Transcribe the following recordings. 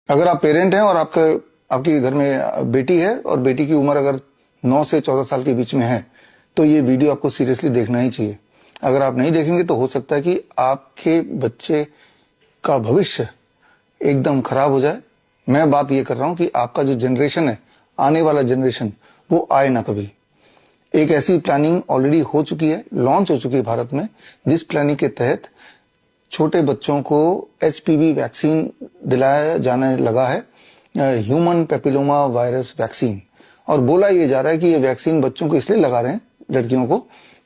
अगर आप पेरेंट हैं और आपके घर में बेटी है और बेटी की उम्र अगर 9 से 14 साल के बीच में है तो ये वीडियो आपको सीरियसली देखना ही चाहिए। अगर आप नहीं देखेंगे तो हो सकता है कि आपके बच्चे का भविष्य एकदम खराब हो जाए। मैं बात ये कर रहा हूं कि आपका जो जनरेशन है, आने वाला जनरेशन, वो आए ना कभी। एक ऐसी प्लानिंग ऑलरेडी हो चुकी है, लॉन्च हो चुकी है भारत में, जिस प्लानिंग के तहत छोटे बच्चों को एचपीवी वैक्सीन दिलाया जाने लगा है, ह्यूमन पेपिलोमा वायरस वैक्सीन। और बोला ये जा रहा है कि ये वैक्सीन बच्चों को इसलिए लगा रहे हैं, लड़कियों को,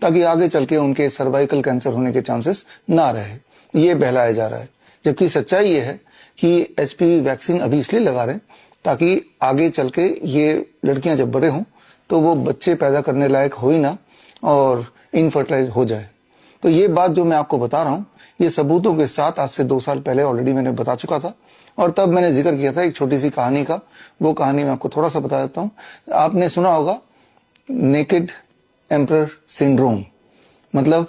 ताकि आगे चल के उनके सर्वाइकल कैंसर होने के चांसेस ना रहे। ये बहलाया जा रहा है, जबकि सच्चाई ये है कि एचपीवी वैक्सीन अभी इसलिए लगा रहे हैं ताकि आगे चल के ये लड़कियां जब बड़े हों तो वो बच्चे पैदा करने लायक हो ही ना और इनफर्टिलाइज हो जाए। तो ये बात जो मैं आपको बता रहा हूं, ये सबूतों के साथ आज से 2 साल पहले ऑलरेडी मैंने बता चुका था। और तब मैंने जिक्र किया था एक छोटी सी कहानी का। वो कहानी मैं आपको थोड़ा सा बता देता हूं। आपने सुना होगा नेकेड एम्परर सिंड्रोम, मतलब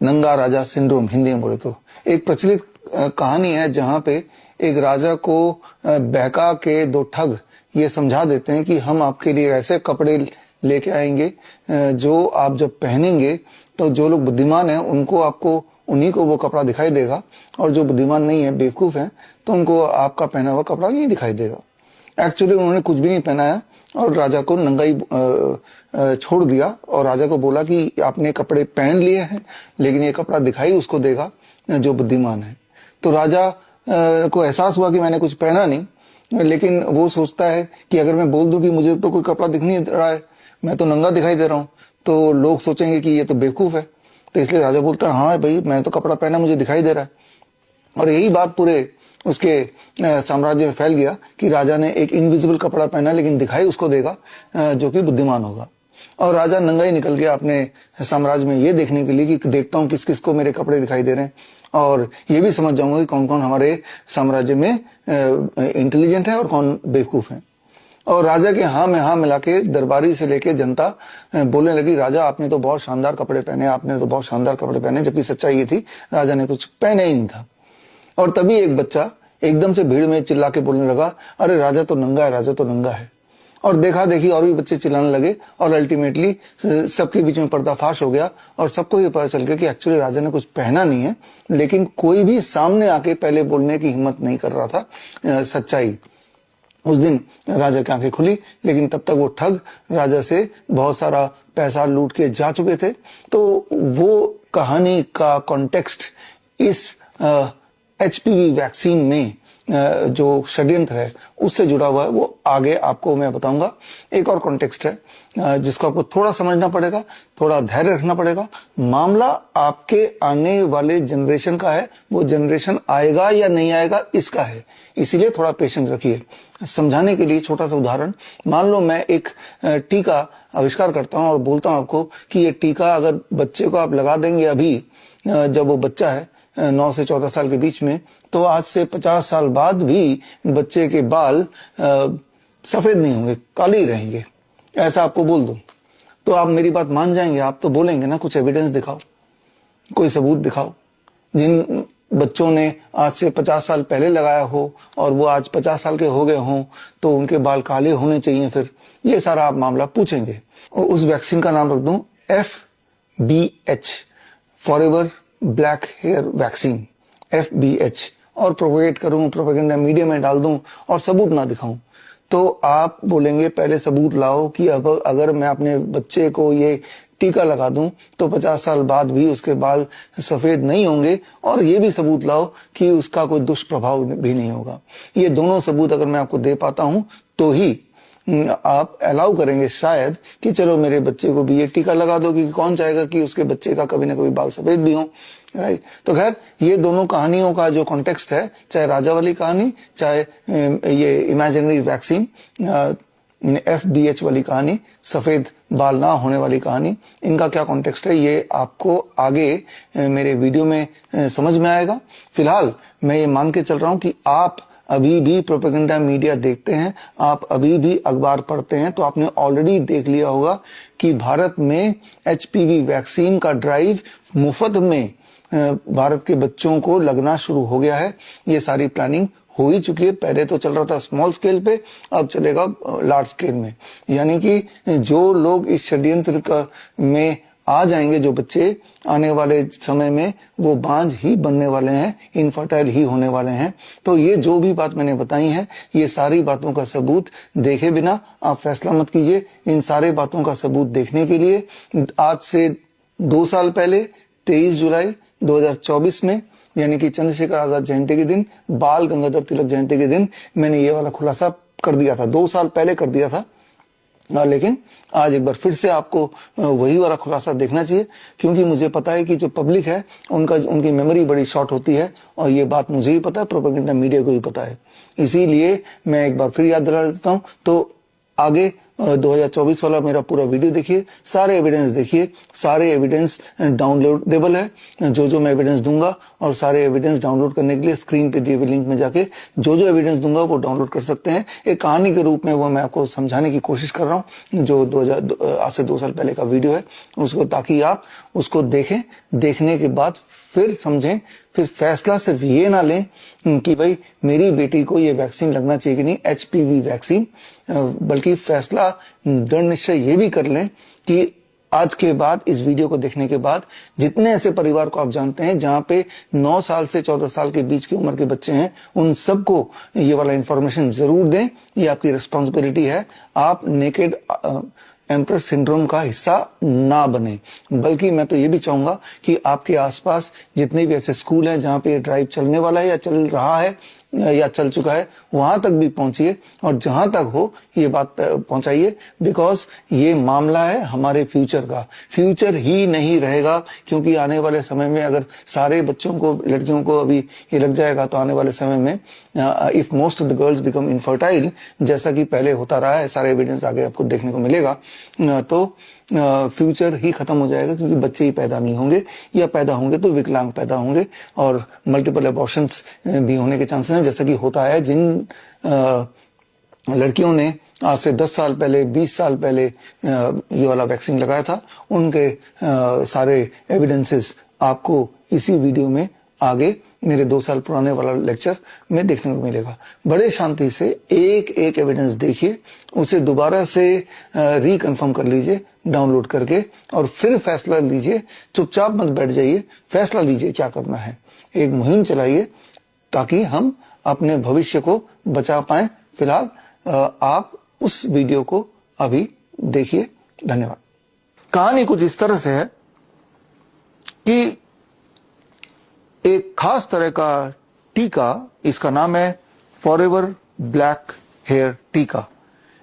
नंगा राजा सिंड्रोम हिंदी में बोले तो। एक प्रचलित कहानी है जहां पे एक राजा को बहका के 2 ठग ये समझा देते हैं कि हम आपके लिए ऐसे कपड़े लेके आएंगे जो आप जब पहनेंगे तो जो लोग बुद्धिमान हैं उनको आपको उन्हीं को वो कपड़ा दिखाई देगा, और जो बुद्धिमान नहीं है, बेवकूफ है, तो उनको आपका पहना हुआ कपड़ा नहीं दिखाई देगा। एक्चुअली उन्होंने कुछ भी नहीं पहनाया और राजा को नंगा ही छोड़ दिया और राजा को बोला कि आपने कपड़े पहन लिए हैं लेकिन ये कपड़ा दिखाई उसको देगा जो बुद्धिमान है। तो राजा को एहसास हुआ कि मैंने कुछ पहना नहीं, लेकिन वो सोचता है कि अगर मैं बोल दूं कि मुझे तो कोई कपड़ा दिख नहीं रहा है, मैं तो नंगा दिखाई दे रहा हूं, तो लोग सोचेंगे कि ये तो बेवकूफ है। तो इसलिए राजा बोलता है हाँ भाई, मैं तो कपड़ा पहना, मुझे दिखाई दे रहा है। और यही बात पूरे उसके साम्राज्य में फैल गया कि राजा ने एक इनविजिबल कपड़ा पहना लेकिन दिखाई उसको देगा जो कि बुद्धिमान होगा। और राजा नंगा ही निकल गया अपने साम्राज्य में ये देखने के लिए कि देखता हूं किस किस को मेरे कपड़े दिखाई दे रहे हैं, और ये भी समझ जाऊंगा कि कौन कौन हमारे साम्राज्य में इंटेलिजेंट है और कौन बेवकूफ है। और राजा के हाँ में हाँ मिला के दरबारी से लेके जनता बोलने लगी, राजा आपने तो बहुत शानदार कपड़े पहने, आपने तो बहुत शानदार कपड़े पहने। जबकि सच्चाई ये थी राजा ने कुछ पहने ही नहीं था। और तभी एक बच्चा एकदम से भीड़ में चिल्ला के बोलने लगा, अरे राजा तो नंगा है, राजा तो नंगा है। और देखा देखी और भी बच्चे चिल्लाने लगे और अल्टीमेटली सबके बीच में पर्दाफाश हो गया और सबको ये पता चल गया कि एक्चुअली राजा ने कुछ पहना नहीं है, लेकिन कोई भी सामने आके पहले बोलने की हिम्मत नहीं कर रहा था सच्चाई। उस दिन राजा की आंखें खुली, लेकिन तब तक वो ठग राजा से बहुत सारा पैसा लूट के जा चुके थे। तो वो कहानी का कॉन्टेक्स्ट इस एचपीवी वैक्सीन में जो षड्यंत्र है उससे जुड़ा हुआ है, वो आगे आपको मैं बताऊंगा। एक और कॉन्टेक्स्ट है जिसको आपको थोड़ा समझना पड़ेगा, थोड़ा धैर्य रखना पड़ेगा। मामला आपके आने वाले जनरेशन का है, वो जनरेशन आएगा या नहीं आएगा इसका है, इसीलिए थोड़ा पेशेंस रखिए। समझाने के लिए छोटा सा उदाहरण, मान लो मैं एक टीका आविष्कार करता हूं और बोलता हूं आपको कि ये टीका अगर बच्चे को आप लगा देंगे अभी जब वो बच्चा है 9 से 14 साल के बीच में, तो आज से 50 साल बाद भी बच्चे के बाल सफेद नहीं होंगे, काले ही रहेंगे। ऐसा आपको बोल दूं तो आप मेरी बात मान जाएंगे? आप तो बोलेंगे ना कुछ एविडेंस दिखाओ, कोई सबूत दिखाओ। जिन बच्चों ने आज से 50 साल पहले लगाया हो और वो आज 50 साल के हो गए हों तो उनके बाल काले होने चाहिए, फिर ये सारा आप मामला पूछेंगे। और उस वैक्सीन का नाम रख दूं FBH, forever black hair vaccine, FBH, और प्रोपेगेट करूं, प्रोपेगेंडा मीडिया में डाल दूं और सबूत ना दिखाऊं, तो आप बोलेंगे पहले सबूत लाओ कि अब अगर मैं अपने बच्चे को ये टीका लगा दूं तो 50 साल बाद भी उसके बाल सफेद नहीं होंगे, और ये भी सबूत लाओ कि उसका कोई दुष्प्रभाव भी नहीं होगा। ये दोनों सबूत अगर मैं आपको दे पाता हूं तो ही आप अलाउ करेंगे शायद कि चलो मेरे बच्चे को भी ये टीका लगा दो, क्योंकि कौन चाहेगा कि उसके बच्चे का कभी ना कभी बाल सफेद भी हो, राइट। तो खैर ये दोनों कहानियों का जो कॉन्टेक्स्ट है, चाहे राजा वाली कहानी, चाहे ये इमेजिनरी वैक्सीन FBH वाली कहानी, सफेद बाल ना होने वाली कहानी, इनका क्या कॉन्टेक्स्ट है ये आपको आगे मेरे वीडियो में समझ में आएगा। फिलहाल मैं ये मान के चल रहा हूं कि आप अभी भी प्रोपेगेंडा मीडिया देखते हैं, आप अभी भी अखबार पढ़ते हैं, तो आपने ऑलरेडी देख लिया होगा कि भारत में HPV वैक्सीन का ड्राइव मुफ्त में भारत के बच्चों को लगना शुरू हो गया है। ये सारी प्लानिंग हो ही चुकी है। पहले तो चल रहा था स्मॉल स्केल पे, अब चलेगा लार्ज स्केल में। यानी कि जो लोग इस षड्यंत्र का में आ जाएंगे, जो बच्चे आने वाले समय में वो बांझ ही बनने वाले हैं, इनफर्टाइल ही होने वाले हैं। तो ये जो भी बात मैंने बताई है, ये सारी बातों का सबूत देखे बिना आप फैसला मत कीजिए। इन सारे बातों का सबूत देखने के लिए आज से 2 साल पहले 23 जुलाई 2024 में, यानी कि चंद्रशेखर आजाद जयंती के दिन, बाल गंगाधर तिलक जयंती के दिन मैंने ये वाला खुलासा कर दिया था। 2 साल पहले कर दिया था, लेकिन आज एक बार फिर से आपको वही वाला खुलासा देखना चाहिए, क्योंकि मुझे पता है कि जो पब्लिक है उनकी मेमोरी बड़ी शॉर्ट होती है, और ये बात मुझे ही पता है, प्रोपेगेंडा मीडिया को ही पता है। इसीलिए मैं एक बार फिर याद दिला देता हूं। तो आगे 2024 वाला मेरा पूरा वीडियो देखिए, सारे एविडेंस देखिए, सारे एविडेंस डाउनलोडेबल है। जो मैं एविडेंस दूंगा, और सारे एविडेंस डाउनलोड करने के लिए स्क्रीन पे दिए हुए लिंक में जाके जो एविडेंस दूंगा वो डाउनलोड कर सकते हैं। एक कहानी के रूप में वो मैं आपको समझाने की कोशिश कर रहा हूँ, जो आज से 2 साल पहले का वीडियो है उसको, ताकि आप उसको देखें, देखने के बाद फिर समझें, फिर फैसला सिर्फ ये ना लें कि भाई मेरी बेटी को ये वैक्सीन लगना चाहिए कि नहीं, HPV वैक्सीन, बल्कि फैसला दृढ़ निश्चय ये भी कर लें कि आज के बाद, इस वीडियो को देखने के बाद, जितने ऐसे परिवार को आप जानते हैं जहां पे 9 साल से 14 साल के बीच की उम्र के बच्चे हैं, उन सबको ये वाला इंफॉर्मेशन जरूर दें। ये आपकी रिस्पॉन्सिबिलिटी है। आप नेकेड एम्परर सिंड्रोम का हिस्सा ना बने, बल्कि मैं तो ये भी चाहूंगा कि आपके आसपास जितने भी ऐसे स्कूल हैं जहां पे ये ड्राइव चलने वाला है, या चल रहा है, या चल चुका है, वहां तक भी पहुंचिए, और जहां तक हो ये बात पहुंचाइए। बिकॉज ये मामला है हमारे फ्यूचर का। फ्यूचर ही नहीं रहेगा, क्योंकि आने वाले समय में अगर सारे बच्चों को, लड़कियों को अभी ये लग जाएगा, तो आने वाले समय में if most of the girls become infertile, जैसा कि पहले होता रहा है, सारे एविडेंस आगे आपको देखने को मिलेगा, तो फ्यूचर ही खत्म हो जाएगा, क्योंकि बच्चे ही पैदा नहीं होंगे, या पैदा होंगे तो विकलांग पैदा होंगे, और मल्टीपल अबॉर्शंस भी होने के चांसेस हैं, जैसा कि होता है। जिन लड़कियों ने आज से 10 साल पहले, 20 साल पहले ये वाला वैक्सीन लगाया था, उनके सारे एविडेंसेस आपको इसी वीडियो में आगे मेरे 2 साल पुराने वाला लेक्चर में देखने को मिलेगा। बड़े शांति से एक एक एविडेंस देखिए, उसे दोबारा से रिकन्फर्म कर लीजिए डाउनलोड करके, और फिर फैसला लीजिए। चुपचाप मत बैठ जाइए, फैसला लीजिए क्या करना है। एक मुहिम चलाइए ताकि हम अपने भविष्य को बचा पाएं। फिलहाल आप उस वीडियो को अभी देखिए। धन्यवाद। कहानी कुछ इस तरह से है कि एक खास तरह का टीका, इसका नाम है फॉरएवर ब्लैक हेयर टीका।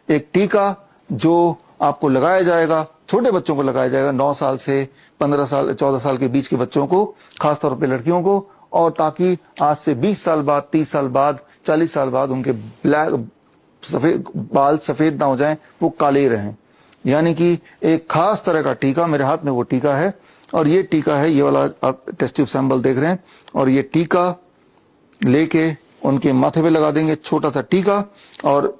एक टीका जो आपको लगाया जाएगा, छोटे बच्चों को लगाया जाएगा, 9 साल से 15 साल 14 साल के बीच के बच्चों को, खासतौर पे लड़कियों को, और ताकि आज से 20 साल बाद, 30 साल बाद, 40 साल बाद उनके बाल सफेद ना हो जाएं, वो काले ही रहें। यानी कि एक खास तरह का टीका, मेरे हाथ में वो टीका है, और ये टीका है, ये वाला आप टेस्ट ट्यूब सैंपल देख रहे हैं, और ये टीका लेके उनके माथे पे लगा देंगे, छोटा सा टीका, और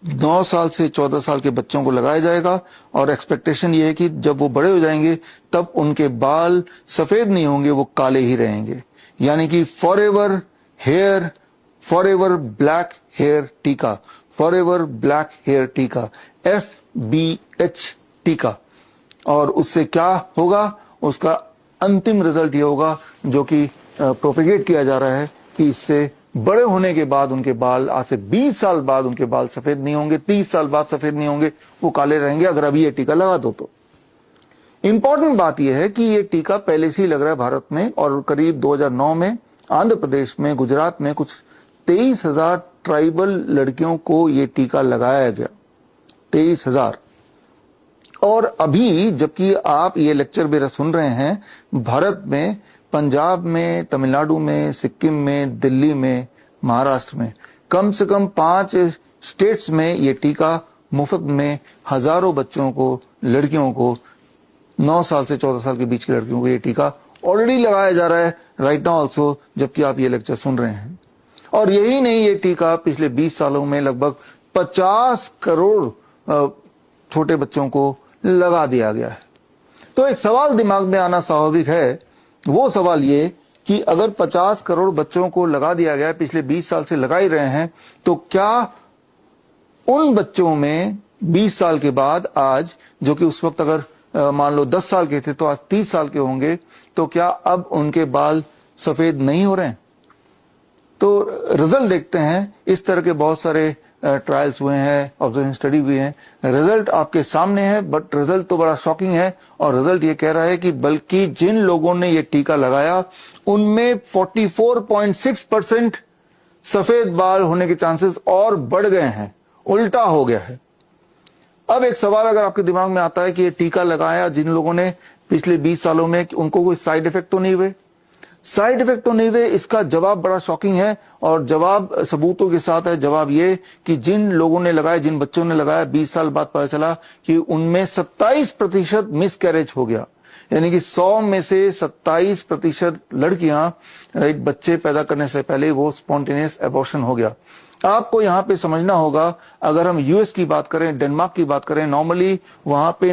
9 साल से 14 साल के बच्चों को लगाया जाएगा। और एक्सपेक्टेशन ये है कि जब वो बड़े हो जाएंगे तब उनके बाल सफेद नहीं होंगे, वो काले ही रहेंगे। यानी कि फॉरएवर ब्लैक हेयर टीका, फॉरएवर ब्लैक हेयर टीका, FBH टीका। और उससे क्या होगा, उसका अंतिम रिजल्ट ये होगा, जो कि प्रोपेगेट किया जा रहा है, कि इससे बड़े होने के बाद उनके बाल, आज से 20 साल बाद उनके बाल सफेद नहीं होंगे, 30 साल बाद सफेद नहीं होंगे, वो काले रहेंगे अगर अभी ये टीका लगा दो तो। इंपॉर्टेंट बात यह है कि ये टीका पहले से ही लग रहा है भारत में, और करीब 2009 में आंध्र प्रदेश में, गुजरात में कुछ 23,000 ट्राइबल लड़कियों को ये टीका लगाया गया, 23,000। और अभी जबकि आप ये लेक्चर मेरा सुन रहे हैं, भारत में, पंजाब में, तमिलनाडु में, सिक्किम में, दिल्ली में, महाराष्ट्र में, कम से कम 5 स्टेट्स में ये टीका मुफ्त में हजारों बच्चों को, लड़कियों को, 9 साल से 14 साल के बीच की लड़कियों को ये टीका ऑलरेडी लगाया जा रहा है राइट नाउ ऑल्सो, जबकि आप ये लेक्चर सुन रहे हैं। और यही नहीं, ये टीका पिछले 20 सालों में लगभग 50 करोड़ छोटे बच्चों को लगा दिया गया है। तो एक सवाल दिमाग में आना स्वाभाविक है, वो सवाल ये कि अगर 50 करोड़ बच्चों को लगा दिया गया, पिछले 20 साल से लगा ही रहे हैं, तो क्या उन बच्चों में 20 साल के बाद आज, जो कि उस वक्त अगर मान लो 10 साल के थे तो आज 30 साल के होंगे, तो क्या अब उनके बाल सफेद नहीं हो रहे हैं? तो रिजल्ट देखते हैं। इस तरह के बहुत सारे ट्रायल्स हुए हैं, ऑब्जर्वेशन स्टडी हुई है, रिजल्ट आपके सामने है, बट रिजल्ट तो बड़ा शॉकिंग है। और रिजल्ट ये कह रहा है कि बल्कि जिन लोगों ने ये टीका लगाया उनमें 44.6% सफेद बाल होने के चांसेस और बढ़ गए हैं, उल्टा हो गया है। अब एक सवाल अगर आपके दिमाग में आता है कि ये टीका लगाया जिन लोगों ने पिछले 20 सालों में, उनको कोई साइड इफेक्ट तो नहीं हुए? साइड इफेक्ट तो नहीं हुए, इसका जवाब बड़ा शॉकिंग है और जवाब सबूतों के साथ है। जवाब ये कि जिन लोगों ने लगाया, जिन बच्चों ने लगाया, 20 साल बाद पता चला कि उनमें 27% मिसकैरेज हो गया। यानी कि 100 में से 27% लड़कियां, राइट, बच्चे पैदा करने से पहले वो स्पॉन्टेनियस एबॉर्शन हो गया। आपको यहां पे समझना होगा, अगर हम यूएस की बात करें, डेनमार्क की बात करें, नॉर्मली वहां पे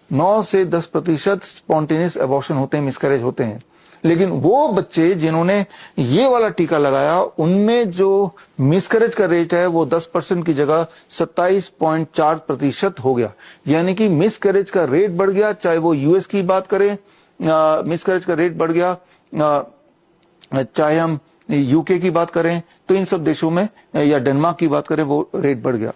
9 से 10% स्पॉन्टेनियस एबॉर्शन होते हैं, मिसकैरेज होते हैं। लेकिन वो बच्चे जिन्होंने ये वाला टीका लगाया, उनमें जो मिसकैरेज का रेट है वो 10% की जगह 27.4% हो गया। यानी कि मिसकैरेज का रेट बढ़ गया। चाहे वो यूएस की बात करें, मिसकैरेज का रेट बढ़ गया, चाहे हम यूके की बात करें, तो इन सब देशों में, या डेनमार्क की बात करें, वो रेट बढ़ गया।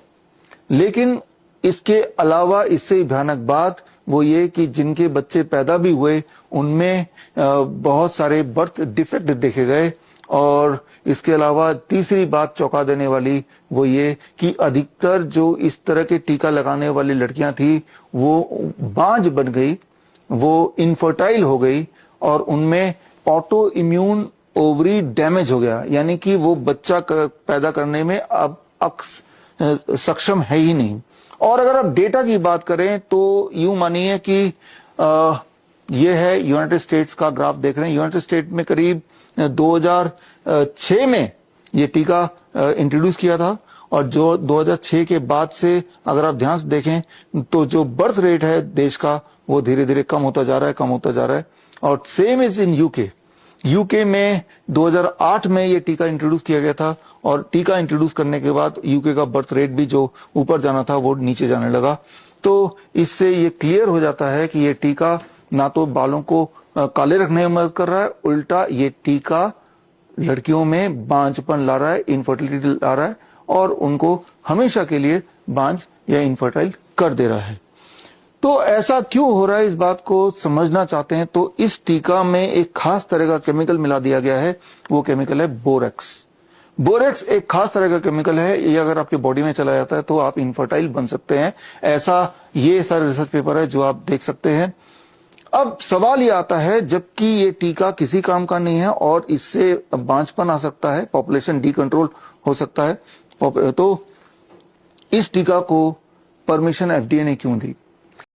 लेकिन इसके अलावा इससे भयानक बात वो ये कि जिनके बच्चे पैदा भी हुए उनमें बहुत सारे बर्थ डिफेक्ट देखे गए। और इसके अलावा तीसरी बात चौंका देने वाली वो ये कि अधिकतर जो इस तरह के टीका लगाने वाली लड़कियां थी वो बांझ बन गई, वो इनफर्टाइल हो गई और उनमें ऑटो इम्यून ओवरी डैमेज हो गया। यानी कि वो बच्चा पैदा करने में अब सक्षम है ही नहीं। और अगर आप डेटा की बात करें तो यूं मानिए कि ये है यूनाइटेड स्टेट्स का ग्राफ देख रहे हैं। यूनाइटेड स्टेट में करीब 2006 में ये टीका इंट्रोड्यूस किया था और जो 2006 के बाद से अगर आप ध्यान से देखें तो जो बर्थ रेट है देश का वो धीरे धीरे कम होता जा रहा है। और सेम इज इन यूके में 2008 में ये टीका इंट्रोड्यूस किया गया था और टीका इंट्रोड्यूस करने के बाद यूके का बर्थ रेट भी जो ऊपर जाना था वो नीचे जाने लगा। तो इससे ये क्लियर हो जाता है कि ये टीका ना तो बालों को काले रखने में मदद कर रहा है, उल्टा ये टीका लड़कियों में बांझपन ला रहा है, इनफर्टिलिटी ला रहा है और उनको हमेशा के लिए बांझ या इनफर्टाइल कर दे रहा है। तो ऐसा क्यों हो रहा है, इस बात को समझना चाहते हैं तो इस टीका में एक खास तरह का केमिकल मिला दिया गया है। वो केमिकल है बोरेक्स। बोरेक्स एक खास तरह का केमिकल है, ये अगर आपके बॉडी में चला जाता है तो आप इनफर्टाइल बन सकते हैं। ऐसा ये सारे रिसर्च पेपर है जो आप देख सकते हैं। अब सवाल ये आता है, जबकि ये टीका किसी काम का नहीं है और इससे बांझपन आ सकता है, पॉपुलेशन डीकंट्रोल हो सकता है, तो इस टीका को परमिशन एफडीए ने क्यों दी?